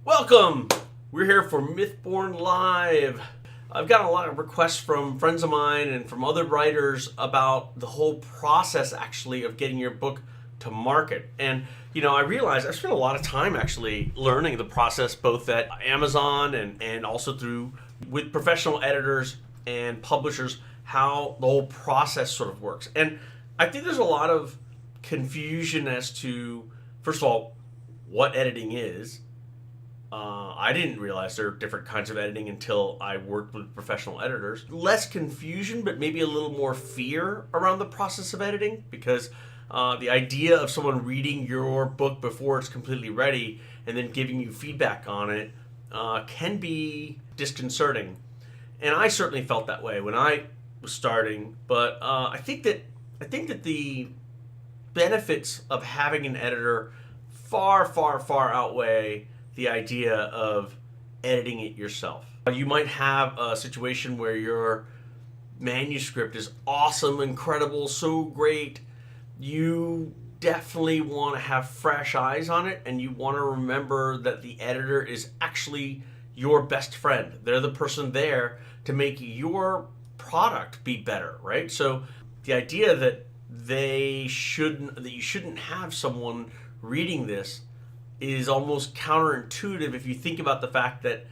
Welcome! We're here for Mythborn Live. I've gotten a lot of requests from friends of mine and from other writers about the whole process actually of getting your book to market. And I realized I've spent a lot of time actually learning the process both at Amazon and also through with professional editors and publishers how the whole process sort of works. And I think there's a lot of confusion as to, first of all, what editing is. I didn't realize there are different kinds of editing until I worked with professional editors. Less confusion, but maybe a little more fear around the process of editing because the idea of someone reading your book before it's completely ready and then giving you feedback on it can be disconcerting. And I certainly felt that way when I was starting. But I think that the benefits of having an editor far, far, far outweigh the idea of editing it yourself. You might have a situation where your manuscript is awesome, incredible, so great. You definitely want to have fresh eyes on it, and you want to remember that the editor is actually your best friend. They're the person there to make your product be better, right? So the idea that you shouldn't have someone reading this is almost counterintuitive if you think about the fact that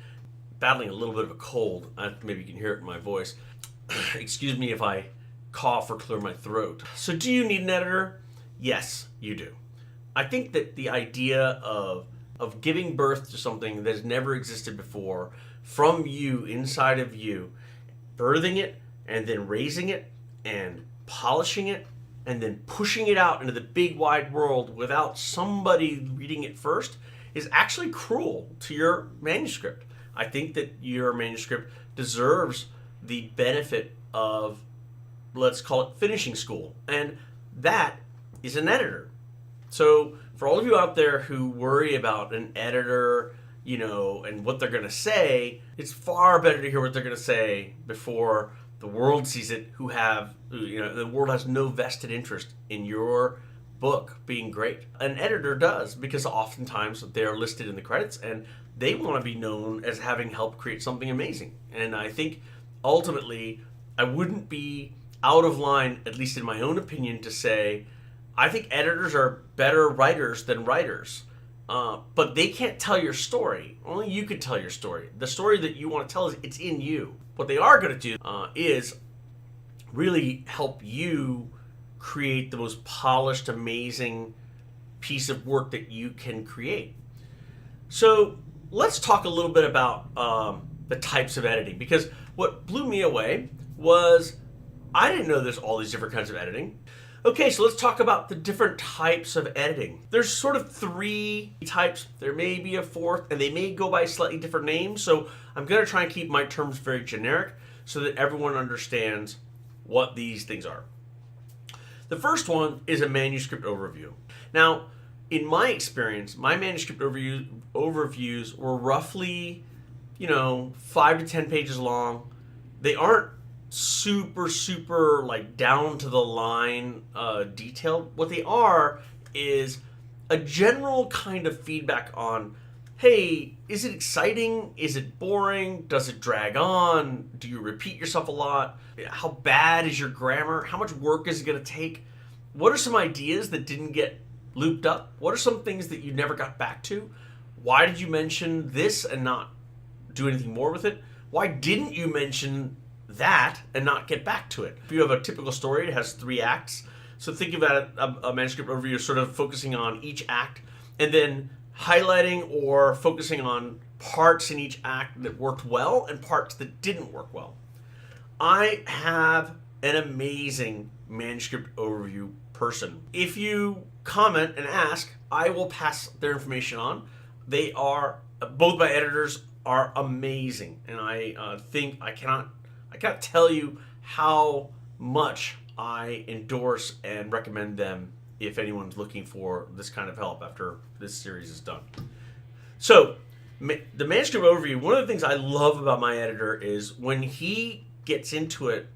battling a little bit of a cold, maybe you can hear it in my voice. Excuse me if I cough or clear my throat. So do you need an editor? Yes, you do. I think that the idea of giving birth to something that has never existed before from you, inside of you, birthing it and then raising it and polishing it and then pushing it out into the big wide world without somebody reading it first is actually cruel to your manuscript. I think that your manuscript deserves the benefit of, let's call it, finishing school. And that is an editor. So for all of you out there who worry about an editor, and what they're going to say, it's far better to hear what they're going to say before the world sees it, the world has no vested interest in your book being great. An editor does, because oftentimes they're listed in the credits and they want to be known as having helped create something amazing. And I think ultimately I wouldn't be out of line, at least in my own opinion, to say I think editors are better writers than writers. But they can't tell your story. Only you can tell your story. The story that you want to tell it's in you. What they are going to do is really help you create the most polished, amazing piece of work that you can create. So let's talk a little bit about the types of editing, because what blew me away was I didn't know there's all these different kinds of editing. Okay, so let's talk about the different types of editing. There's sort of 3 types. There may be a 4th, and they may go by slightly different names. So I'm going to try and keep my terms very generic so that everyone understands what these things are. The first one is a manuscript overview. Now, in my experience, my manuscript overviews were roughly, 5 to 10 pages long. They aren't super like down to the line detailed. What they are is a general kind of feedback on, hey, is it exciting? Is it boring? Does it drag on? Do you repeat yourself a lot? How bad is your grammar? How much work is it going to take? What are some ideas that didn't get looped up? What are some things that you never got back to? Why did you mention this and not do anything more with it? Why didn't you mention that and not get back to it? If you have a typical story, it has 3 acts. So think about a manuscript overview sort of focusing on each act and then highlighting or focusing on parts in each act that worked well and parts that didn't work well. I have an amazing manuscript overview person. If you comment and ask, I will pass their information on. They are, both my editors are amazing, and I think I cannot tell you how much I endorse and recommend them if anyone's looking for this kind of help after this series is done. So, the manuscript overview, one of the things I love about my editor is when he gets into it,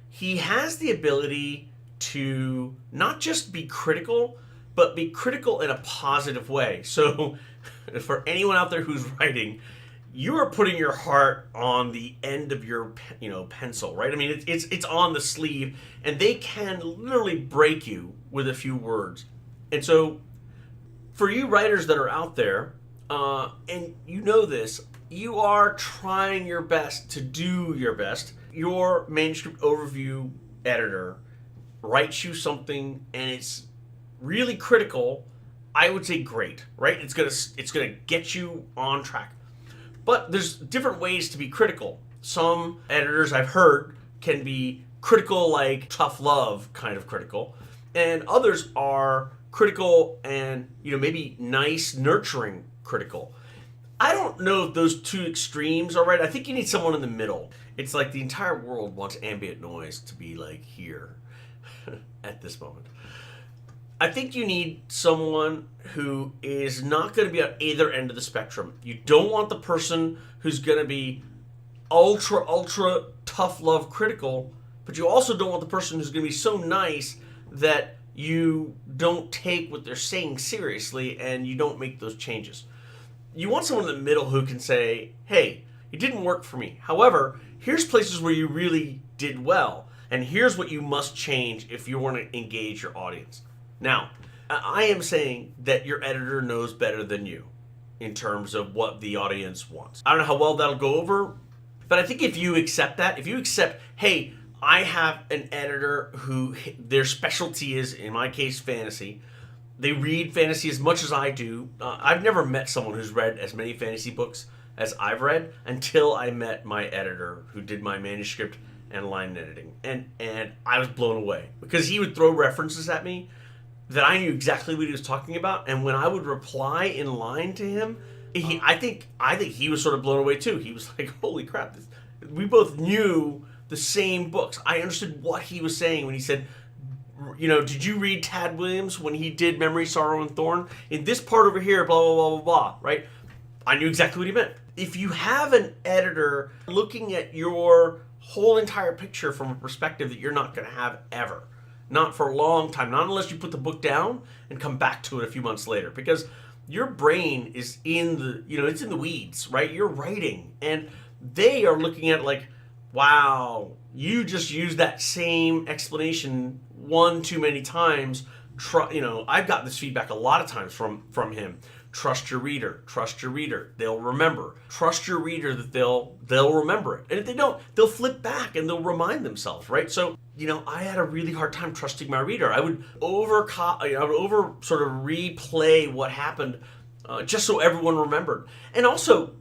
he has the ability to not just be critical, but be critical in a positive way. So For anyone out there who's writing, you are putting your heart on the end of your pencil, right? I mean, it's on the sleeve, and they can literally break you with a few words. And so, for you writers that are out there, and you know this, you are trying your best to do your best. Your manuscript overview editor writes you something, and it's really critical. I would say great, right? It's gonna get you on track. But there's different ways to be critical. Some editors I've heard can be critical, like tough love kind of critical, and others are critical and maybe nice, nurturing critical. I don't know if those two extremes are right. I think you need someone in the middle. It's like the entire world wants ambient noise to be like here at this moment. I think you need someone who is not going to be at either end of the spectrum. You don't want the person who's going to be ultra tough love critical, but you also don't want the person who's going to be so nice that you don't take what they're saying seriously and you don't make those changes. You want someone in the middle who can say, hey, it didn't work for me. However, here's places where you really did well, and here's what you must change if you want to engage your audience. Now, I am saying that your editor knows better than you in terms of what the audience wants. I don't know how well that'll go over, but I think if you accept that, if you accept, hey, I have an editor who their specialty is, in my case, fantasy. They read fantasy as much as I do. I've never met someone who's read as many fantasy books as I've read until I met my editor who did my manuscript and line editing. And I was blown away because he would throw references at me that I knew exactly what he was talking about. And when I would reply in line to him, I think he was sort of blown away too. He was like, holy crap. We both knew the same books. I understood what he was saying when he said, did you read Tad Williams when he did Memory, Sorrow, and Thorn? In this part over here, blah, blah, blah, blah, blah, right? I knew exactly what he meant. If you have an editor looking at your whole entire picture from a perspective that you're not going to have ever, not for a long time, not unless you put the book down and come back to it a few months later, because your brain is in the, it's in the weeds, right? You're writing, and they are looking at it like, wow, you just used that same explanation one too many times. I've gotten this feedback a lot of times from him. Trust your reader. Trust your reader. They'll remember. Trust your reader that they'll remember it. And if they don't, they'll flip back and they'll remind themselves, right? So, I had a really hard time trusting my reader. I would over sort of replay what happened just so everyone remembered. And also,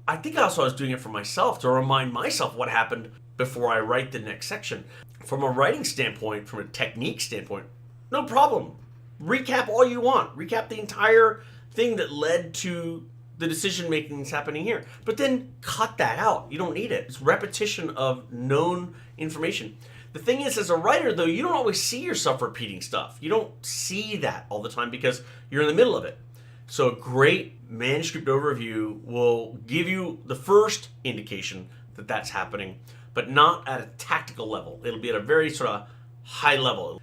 I think I was doing it for myself to remind myself what happened before I write the next section. From a writing standpoint, from a technique standpoint, no problem. Recap all you want. Recap the entire thing that led to the decision making that's happening here. But then cut that out. You don't need it. It's repetition of known information. The thing is, as a writer, though, you don't always see yourself repeating stuff. You don't see that all the time because you're in the middle of it. So a great manuscript overview will give you the first indication that that's happening, but not at a tactical level. It'll be at a very sort of high level.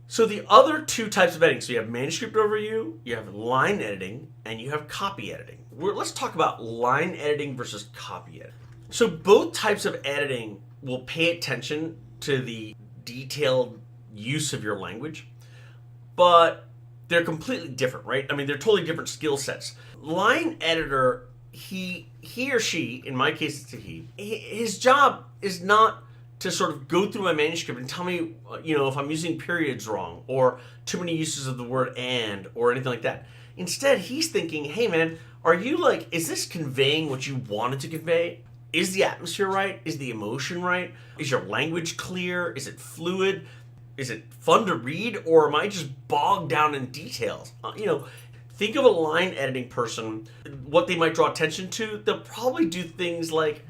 So the other two types of editing, so you have manuscript overview, you have line editing, and you have copy editing. Let's talk about line editing versus copy editing. So both types of editing will pay attention to the detailed use of your language, but they're completely different, right? I mean, they're totally different skill sets. Line editor, he or she, in my case it's a he, his job is not to sort of go through my manuscript and tell me, if I'm using periods wrong or too many uses of the word and or anything like that. Instead, he's thinking, hey man, is this conveying what you wanted to convey? Is the atmosphere right? Is the emotion right? Is your language clear? Is it fluid? Is it fun to read, or am I just bogged down in details? Think of a line editing person, what they might draw attention to. They'll probably do things like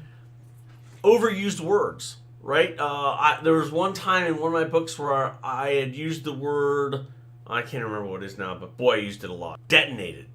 overused words, right? There was one time in one of my books where I had used the word, I can't remember what it is now, but boy, I used it a lot. Detonated.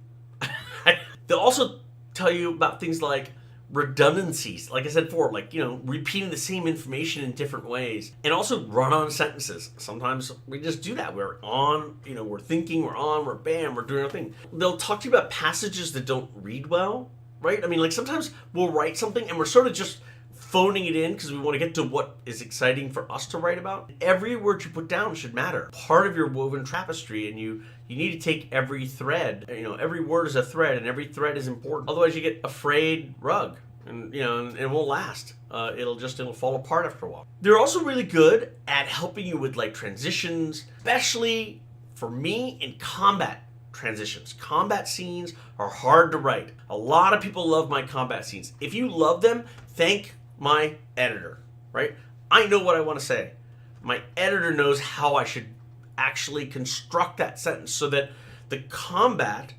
They'll also tell you about things like redundancies, like I said before, like, repeating the same information in different ways, and also run-on sentences. Sometimes we just do that. We're on, we're thinking, we're bam, we're doing our thing. They'll talk to you about passages that don't read well, right? I mean, like sometimes we'll write something and we're sort of just phoning it in because we want to get to what is exciting for us to write about. Every word you put down should matter. Part of your woven tapestry, and you need to take every thread. Every word is a thread, and every thread is important. Otherwise, you get a frayed rug, and it won't last. It'll fall apart after a while. They're also really good at helping you with like transitions, especially for me in combat transitions. Combat scenes are hard to write. A lot of people love my combat scenes. If you love them, thank my editor, right? I know what I want to say. My editor knows how I should actually construct that sentence so that the combat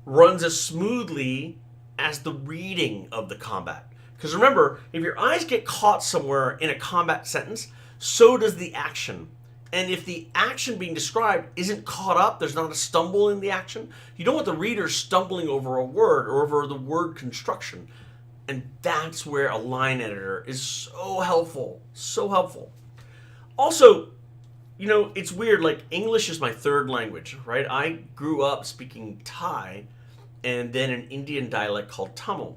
runs as smoothly as the reading of the combat. Because remember, if your eyes get caught somewhere in a combat sentence, so does the action. And if the action being described isn't caught up, there's not a stumble in the action, you don't want the reader stumbling over a word or over the word construction. And that's where a line editor is so helpful. So helpful. Also, it's weird, like English is my third language, right? I grew up speaking Thai and then an Indian dialect called Tamil.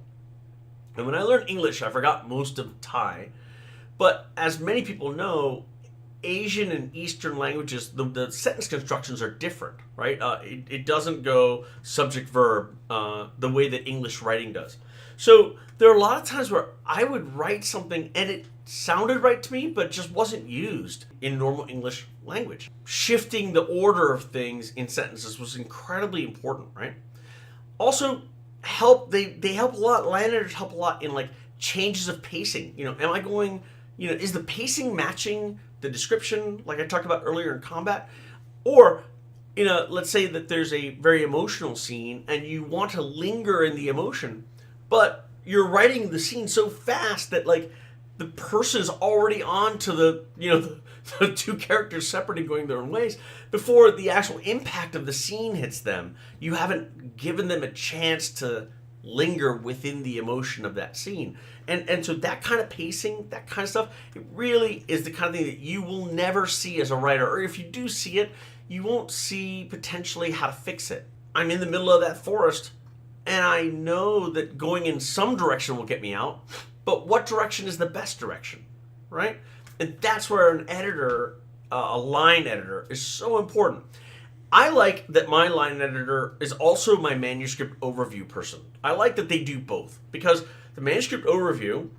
And when I learned English, I forgot most of Thai. But as many people know, Asian and Eastern languages, the sentence constructions are different, right? It doesn't go subject-verb the way that English writing does. So there are a lot of times where I would write something and it sounded right to me, but just wasn't used in normal English language. Shifting the order of things in sentences was incredibly important, right? Also, they help a lot. Line editors help a lot in like changes of pacing. Am I going, is the pacing matching the description like I talked about earlier in combat? Or, let's say that there's a very emotional scene and you want to linger in the emotion, but you're writing the scene so fast that like the person is already on to the two characters separating, going their own ways before the actual impact of the scene hits them. You haven't given them a chance to linger within the emotion of that scene. And so that kind of pacing, that kind of stuff, it really is the kind of thing that you will never see as a writer. Or if you do see it, you won't see potentially how to fix it. I'm in the middle of that forest, and I know that going in some direction will get me out, but what direction is the best direction, right? And that's where an editor, a line editor, is so important. I like that my line editor is also my manuscript overview person. I like that they do both, because the manuscript overview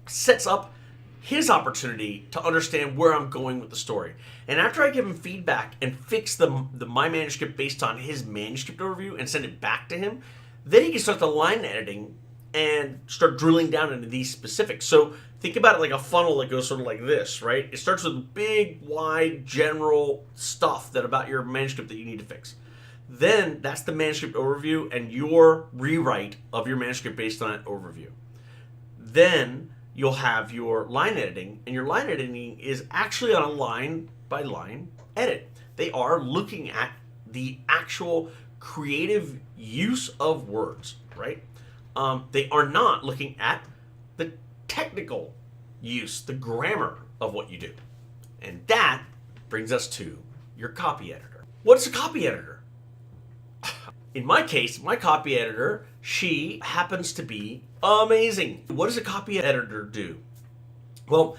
sets up his opportunity to understand where I'm going with the story. And after I give him feedback and fix my manuscript based on his manuscript overview and send it back to him, then he can start the line editing and start drilling down into these specifics. So think about it like a funnel that goes sort of like this, right? It starts with big, wide, general stuff about your manuscript that you need to fix. Then that's the manuscript overview and your rewrite of your manuscript based on that overview. Then you'll have your line editing, and your line editing is actually on a line-by-line edit. They are looking at the actual creative use of words, right? They are not looking at the technical use, the grammar of what you do. And that brings us to your copy editor. What's a copy editor? In my case, my copy editor, she happens to be amazing. What does a copy editor do? Well,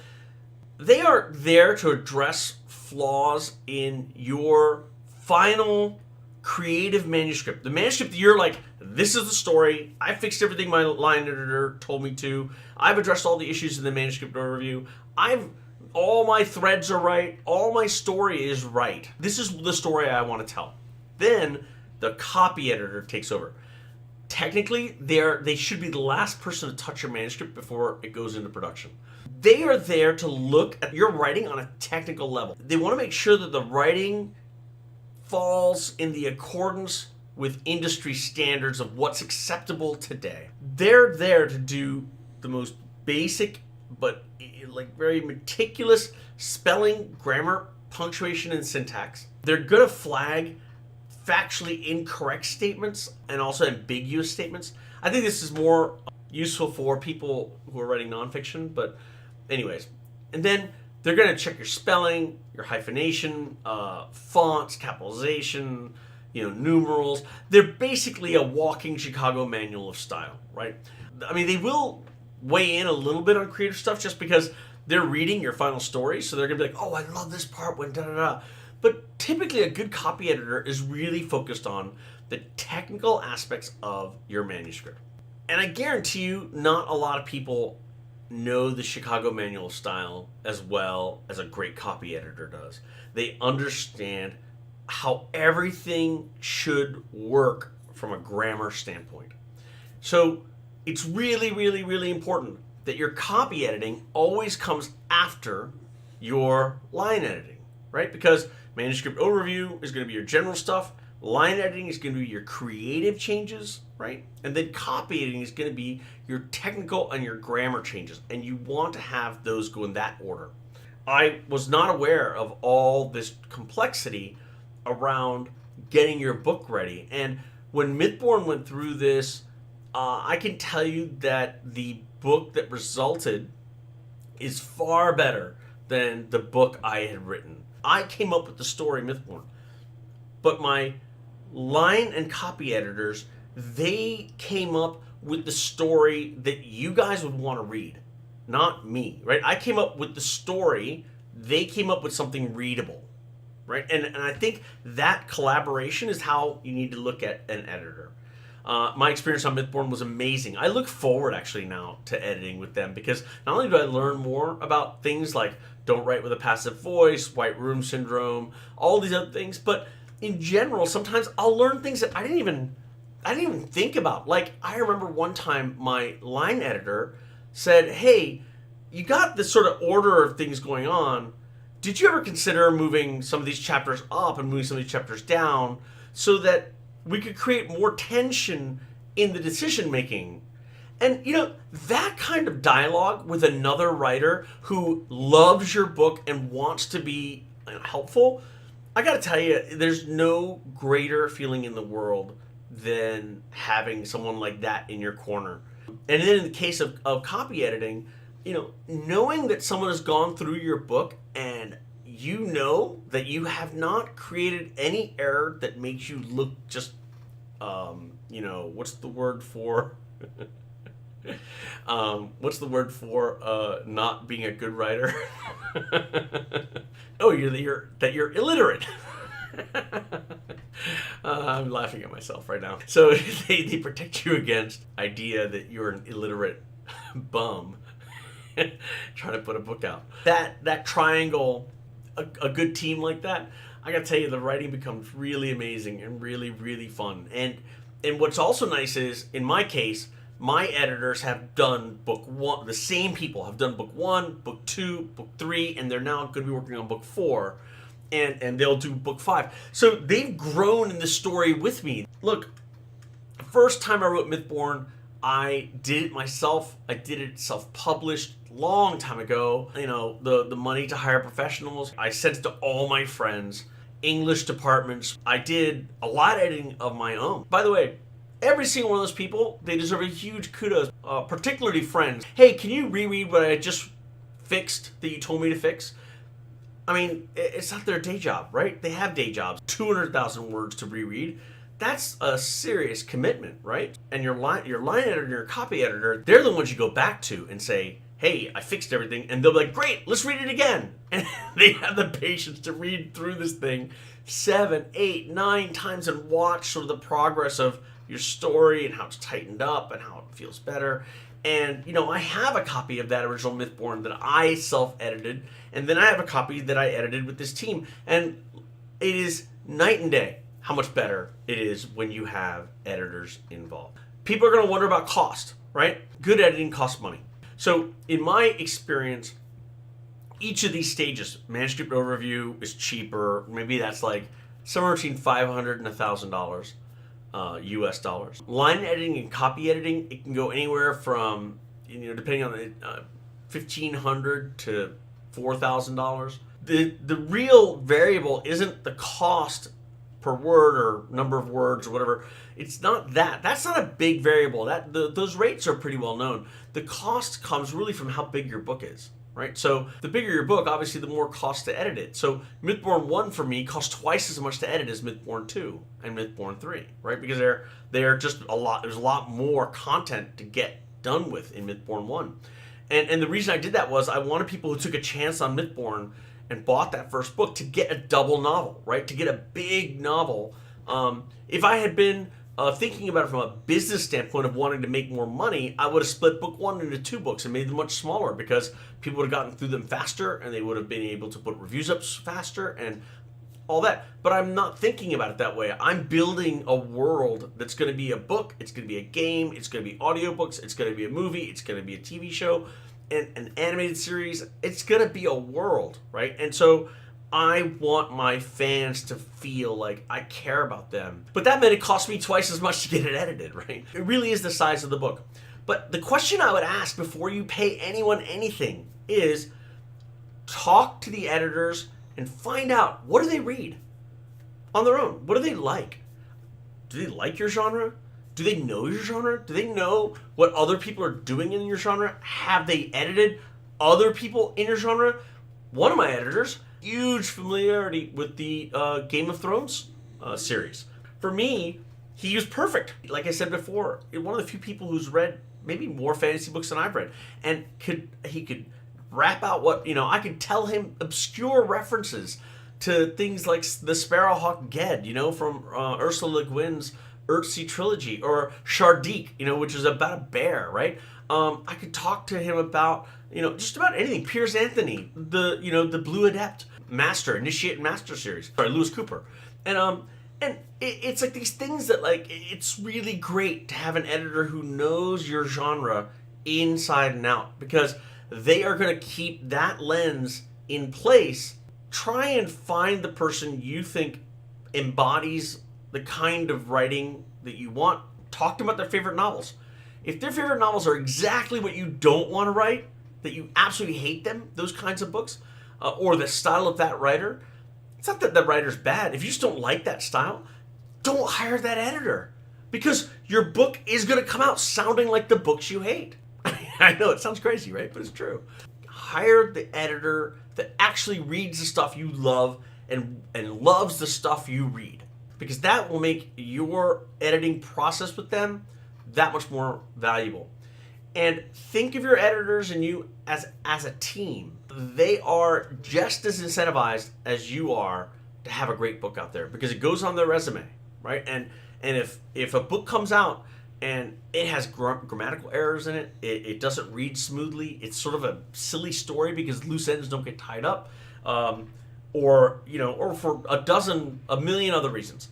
they are there to address flaws in your final creative manuscript. The manuscript that you're like, this is the story. I fixed everything my line editor told me to. I've addressed all the issues in the manuscript overview. All my threads are right. All my story is right. This is the story I want to tell. Then the copy editor takes over. Technically, they should be the last person to touch your manuscript before it goes into production. They are there to look at your writing on a technical level. They want to make sure that the writing falls in the accordance with industry standards of what's acceptable today. They're there to do the most basic but like very meticulous spelling, grammar, punctuation, and syntax. They're going to flag factually incorrect statements and also ambiguous statements. I think this is more useful for people who are writing nonfiction. But anyways, and then they're going to check your spelling, your hyphenation, fonts, capitalization, numerals. They're basically a walking Chicago manual of style, right? I mean, they will weigh in a little bit on creative stuff just because they're reading your final story, so they're going to be like, oh, I love this part when da-da-da. But typically a good copy editor is really focused on the technical aspects of your manuscript. And I guarantee you, not a lot of people know the Chicago manual of style as well as a great copy editor does. They understand how everything should work from a grammar standpoint. So it's really, really, really important that your copy editing always comes after your line editing, right? Because manuscript overview is going to be your general stuff. Line editing is going to be your creative changes, right? And then copy editing is going to be your technical and your grammar changes. And you want to have those go in that order. I was not aware of all this complexity around getting your book ready. And when Mythborn went through this, I can tell you that the book that resulted is far better than the book I had written. I came up with the story Mythborn, but my line and copy editors, they came up with the story that you guys would want to read, not me, right? I came up with the story, they came up with something readable, right? And I think that collaboration is how you need to look at an editor. My experience on Mythborn was amazing. I look forward actually now to editing with them because not only do I learn more about things like don't write with a passive voice, white room syndrome, all these other things, but in general, sometimes I'll learn things that I didn't even think about. Like I remember one time my line editor said, "Hey, you got this sort of order of things going on. Did you ever consider moving some of these chapters up and moving some of these chapters down so that we could create more tension in the decision making?" And that kind of dialogue with another writer who loves your book and wants to be helpful, I gotta tell you, there's no greater feeling in the world than having someone like that in your corner. And then in the case of copy editing, knowing that someone has gone through your book and you know that you have not created any error that makes you look just, what's the word for, not being a good writer? Oh, you're illiterate. I'm laughing at myself right now. So they protect you against idea that you're an illiterate bum trying to put a book out. That triangle, a good team like that, I gotta tell you, the writing becomes really amazing and really, really fun. And what's also nice is, in my case, my editors have done book one. The same people have done book 1, book 2, book 3, and they're now going to be working on book 4, and they'll do book 5. So they've grown in the story with me. Look, the first time I wrote Mythborn, I did it myself. I did it self-published long time ago. The money to hire professionals. I sent it to all my friends, English departments. I did a lot of editing of my own. By the way, every single one of those people, they deserve a huge kudos, particularly friends. Hey, can you reread what I just fixed that you told me to fix? I mean, it's not their day job, right? They have day jobs. 200,000 words to reread. That's a serious commitment, right? And your line editor and your copy editor, they're the ones you go back to and say, hey, I fixed everything. And they'll be like, great, let's read it again. And they have the patience to read through this thing 7, 8, 9 times and watch sort of the progress of your story and how it's tightened up and how it feels better. And, I have a copy of that original Mythborn that I self-edited, and then I have a copy that I edited with this team. And it is night and day how much better it is when you have editors involved. People are going to wonder about cost, right? Good editing costs money. So in my experience, each of these stages, manuscript overview is cheaper. Maybe that's like somewhere between $500 and $1,000. US dollars. Line editing and copy editing, it can go anywhere from, depending on the $1,500 to $4,000. The real variable isn't the cost per word or number of words or whatever. It's not that. That's not a big variable. Those rates are pretty well known. The cost comes really from how big your book is, right? So the bigger your book, obviously the more cost to edit it. So Mythborn 1 for me cost twice as much to edit as Mythborn 2 and Mythborn 3, right? Because they're just a lot, there's a lot more content to get done with in Mythborn 1. And the reason I did that was I wanted people who took a chance on Mythborn and bought that first book to get a double novel, right? To get a big novel. If I had been thinking about it from a business standpoint of wanting to make more money, I would have split book 1 into 2 books and made them much smaller because people would have gotten through them faster and they would have been able to put reviews up faster and all that. But I'm not thinking about it that way. I'm building a world that's going to be a book, it's going to be a game, it's going to be audiobooks, it's going to be a movie, it's going to be a TV show, and an animated series. It's going to be a world, right? And so I want my fans to feel like I care about them. But that meant it cost me twice as much to get it edited, right? It really is the size of the book. But the question I would ask before you pay anyone anything is talk to the editors and find out, what do they read on their own? What do they like? Do they like your genre? Do they know your genre? Do they know what other people are doing in your genre? Have they edited other people in your genre? One of my editors, huge familiarity with the Game of Thrones series. For me, he was perfect. Like I said before, one of the few people who's read maybe more fantasy books than I've read, and he could rap out what, I could tell him obscure references to things like the Sparrowhawk Ged, from Ursula Le Guin's Earthsea trilogy, or Shardik, which is about a bear, right? I could talk to him about, just about anything. Piers Anthony, the Blue Adept Master, Initiate Master series. Sorry, Lewis Cooper. And it's like these things that, like, it's really great to have an editor who knows your genre inside and out, because they are going to keep that lens in place. Try and find the person you think embodies the kind of writing that you want. Talk to them about their favorite novels. If their favorite novels are exactly what you don't want to write, that you absolutely hate them, those kinds of books, or the style of that writer, it's not that the writer's bad. If you just don't like that style, don't hire that editor, because your book is going to come out sounding like the books you hate. I know it sounds crazy, right? But it's true. Hire the editor that actually reads the stuff you love and loves the stuff you read, because that will make your editing process with them that much more valuable. And think of your editors and you as a team. They are just as incentivized as you are to have a great book out there, because it goes on their resume, right? And if a book comes out and it has grammatical errors in it, it doesn't read smoothly, it's sort of a silly story because loose ends don't get tied up, or for a million other reasons,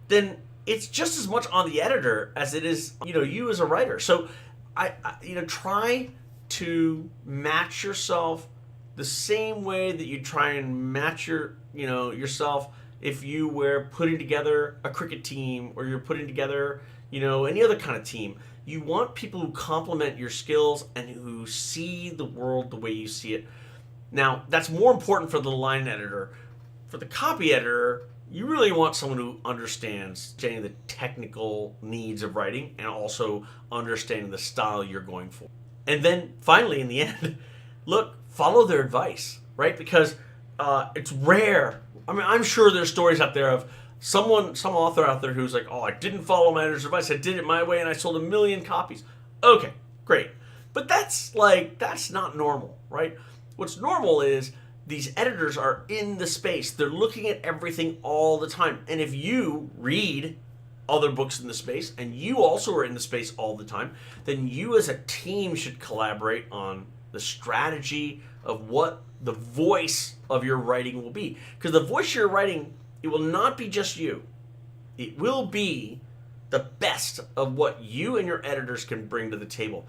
then it's just as much on the editor as it is, you as a writer. So I try to match yourself the same way that you try and match yourself if you were putting together a cricket team, or you're putting together, any other kind of team. You want people who complement your skills and who see the world the way you see it. Now, that's more important for the line editor. For the copy editor, you really want someone who understands the technical needs of writing and also understanding the style you're going for. And then finally, in the end, follow their advice, right? Because it's rare. I mean, I'm sure there's stories out there of some author out there who's like, oh, I didn't follow my editor's advice, I did it my way and I sold 1 million copies. Okay, great. But that's not normal, right? What's normal is these editors are in the space. They're looking at everything all the time. And if you read other books in the space and you also are in the space all the time, then you as a team should collaborate on the strategy of what the voice of your writing will be. Because the voice you're writing, it will not be just you. It will be the best of what you and your editors can bring to the table.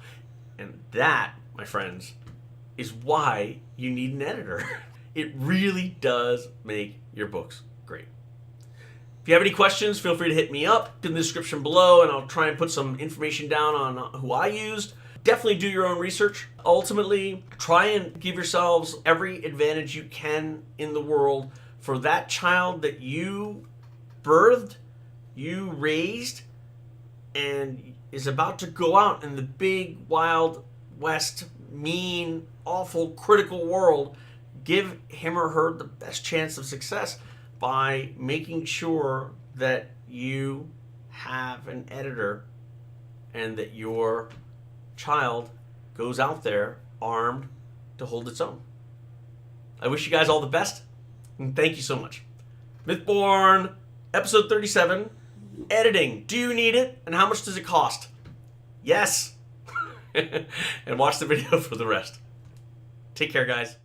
And that, my friends, is why you need an editor. It really does make your books great. If you have any questions, feel free to hit me up in the description below, and I'll try and put some information down on who I used. Definitely do your own research. Ultimately, try and give yourselves every advantage you can in the world for that child that you birthed, you raised, and is about to go out in the big, wild, west, mean, awful, critical world, give him or her the best chance of success by making sure that you have an editor and that your child goes out there armed to hold its own. I wish you guys all the best, and thank you so much. Mythborn, episode 37, editing. Do you need it, and how much does it cost? Yes. And watch the video for the rest. Take care, guys.